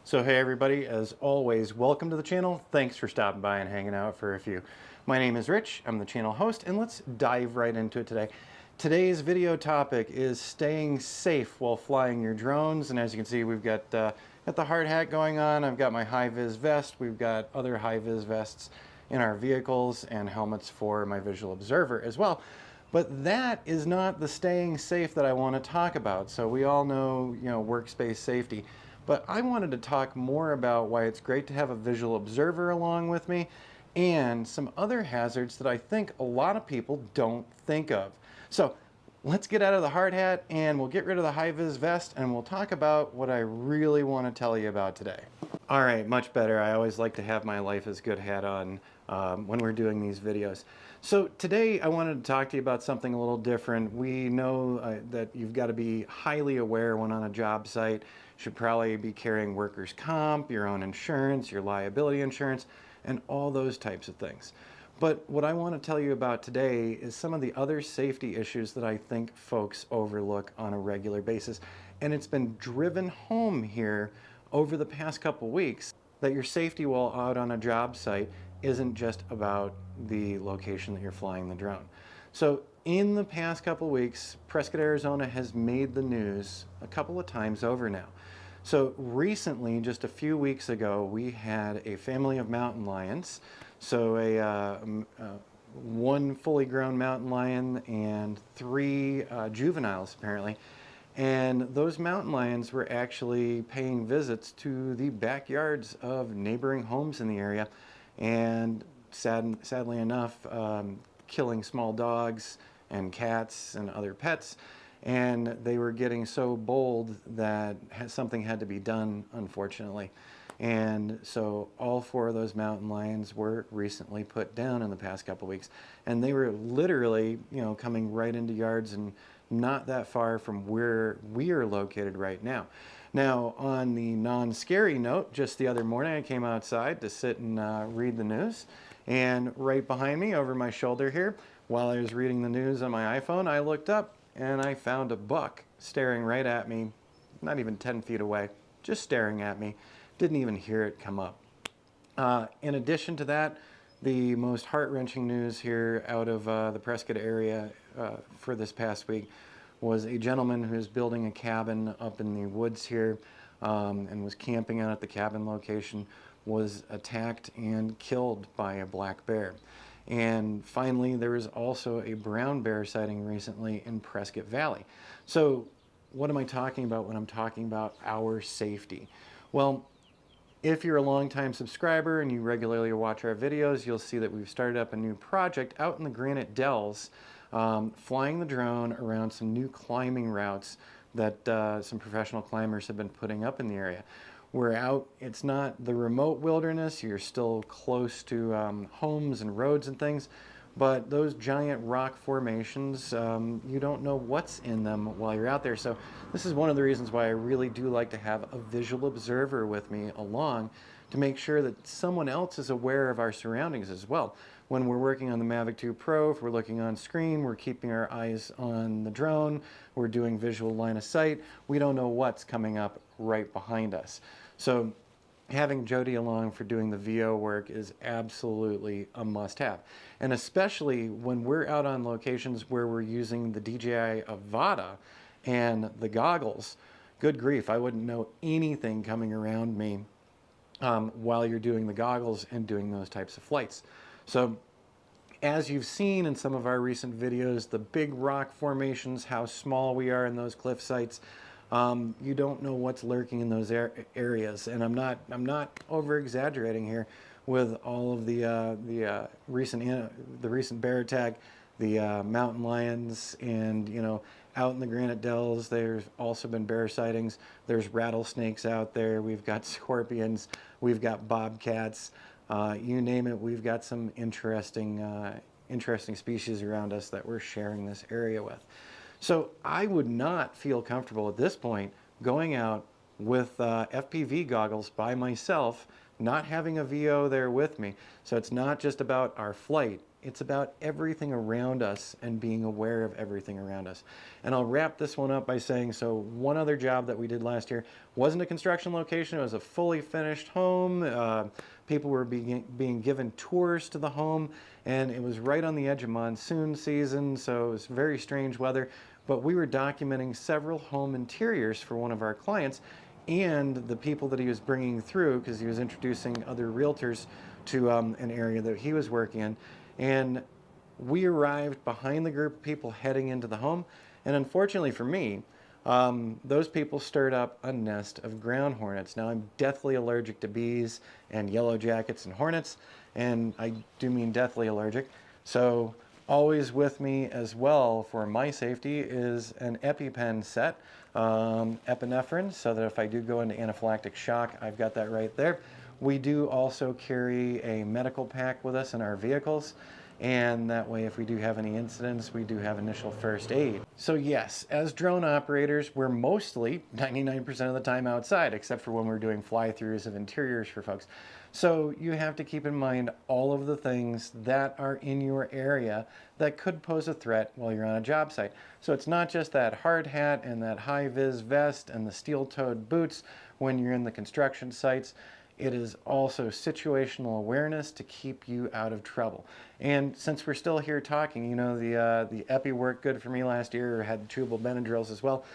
So hey everybody, as always, welcome to the channel. Thanks for stopping by and hanging out for a few. My name is Rich, I'm the channel host, and let's dive right into it today. Today's video topic is staying safe while flying your drones, and as you can see, we've got the hard hat going on. I've got my high-vis vest, we've got other high-vis vests in our vehicles, and helmets for my visual observer as well. But that is not the staying safe that I want to talk about. So we all know, workspace safety. But I wanted to talk more about why it's great to have a visual observer along with me and some other hazards that I think a lot of people don't think of. So let's get out of the hard hat and we'll get rid of the high-vis vest and we'll talk about what I really want to tell you about today. All right, much better. I always like to have my life is good hat on when we're doing these videos. So today I wanted to talk to you about something a little different. We know that you've got to be highly aware when on a job site. You should probably be carrying workers' comp, your own insurance, your liability insurance, and all those types of things. But what I want to tell you about today is some of the other safety issues that I think folks overlook on a regular basis. And it's been driven home here over the past couple weeks that your safety while out on a job site isn't just about the location that you're flying the drone. So in the past couple weeks, Prescott, Arizona has made the news a couple of times over now. So recently, just a few weeks ago, we had a family of mountain lions. So one fully grown mountain lion and three juveniles apparently. And those mountain lions were actually paying visits to the backyards of neighboring homes in the area and sadly enough, killing small dogs and cats and other pets. And they were getting so bold that something had to be done, unfortunately. And so all four of those mountain lions were recently put down in the past couple weeks. And they were literally, coming right into yards and not that far from where we are located right now. Now, on the non-scary note, just the other morning I came outside to sit and read the news. And right behind me, over my shoulder here, while I was reading the news on my iPhone, I looked up and I found a buck staring right at me, not even 10 feet away, just staring at me. Didn't even hear it come up. In addition to that, the most heart-wrenching news here out of the Prescott area for this past week was a gentleman who's building a cabin up in the woods here and was camping out at the cabin location, was attacked and killed by a black bear. And finally, there was also a brown bear sighting recently in Prescott Valley. So what am I talking about when I'm talking about our safety? Well, if you're a longtime subscriber and you regularly watch our videos, you'll see that we've started up a new project out in the Granite Dells, flying the drone around some new climbing routes that some professional climbers have been putting up in the area. We're out, it's not the remote wilderness, you're still close to homes and roads and things, but those giant rock formations, you don't know what's in them while you're out there. So this is one of the reasons why I really do like to have a visual observer with me along to make sure that someone else is aware of our surroundings as well. When we're working on the Mavic 2 Pro, if we're looking on screen, we're keeping our eyes on the drone, we're doing visual line of sight, we don't know what's coming up right behind us. So having Jody along for doing the VO work is absolutely a must-have. And especially when we're out on locations where we're using the DJI Avata and the goggles, good grief, I wouldn't know anything coming around me while you're doing the goggles and doing those types of flights. So as you've seen in some of our recent videos, the big rock formations, how small we are in those cliff sites, you don't know what's lurking in those areas, and I'm not over exaggerating here with all of the recent bear attack, the mountain lions, and out in the Granite Dells there's also been bear sightings. There's rattlesnakes out there. We've got scorpions. We've got bobcats. You name it. We've got some interesting species around us that we're sharing this area with. So I would not feel comfortable at this point going out with FPV goggles by myself, not having a VO there with me. So it's not just about our flight, It's about everything around us and being aware of everything around us. And I'll wrap this one up by saying, so one other job that we did last year wasn't a construction location. It was a fully finished home. People were being given tours to the home, and it was right on the edge of monsoon season, so it was very strange weather. But we were documenting several home interiors for one of our clients and the people that he was bringing through, because he was introducing other realtors to an area that he was working in. And we arrived behind the group of people heading into the home, and unfortunately for me, those people stirred up a nest of ground hornets. Now, I'm deathly allergic to bees and yellow jackets and hornets, and I do mean deathly allergic. So always with me as well for my safety is an EpiPen set, epinephrine, so that if I do go into anaphylactic shock, I've got that right there. We do also carry a medical pack with us in our vehicles, and that way if we do have any incidents, we do have initial first aid. So yes, as drone operators, we're mostly 99% of the time outside, except for when we're doing fly-throughs of interiors for folks. So you have to keep in mind all of the things that are in your area that could pose a threat while you're on a job site. So it's not just that hard hat and that high-vis vest and the steel-toed boots when you're in the construction sites. It is also situational awareness to keep you out of trouble. And since we're still here talking, you know, the epi worked good for me last year, had chewable Benadryls as well.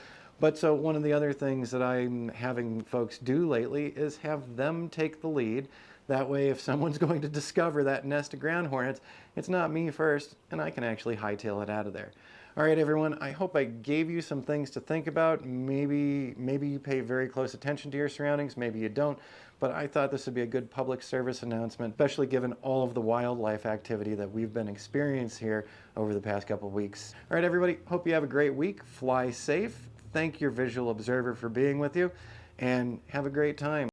But so one of the other things that I'm having folks do lately is have them take the lead. That way, if someone's going to discover that nest of ground hornets, it's not me first, and I can actually hightail it out of there. All right, everyone, I hope I gave you some things to think about. Maybe you pay very close attention to your surroundings, maybe you don't, but I thought this would be a good public service announcement, especially given all of the wildlife activity that we've been experiencing here over the past couple of weeks. All right, everybody, hope you have a great week. Fly safe. Thank your visual observer for being with you, and have a great time.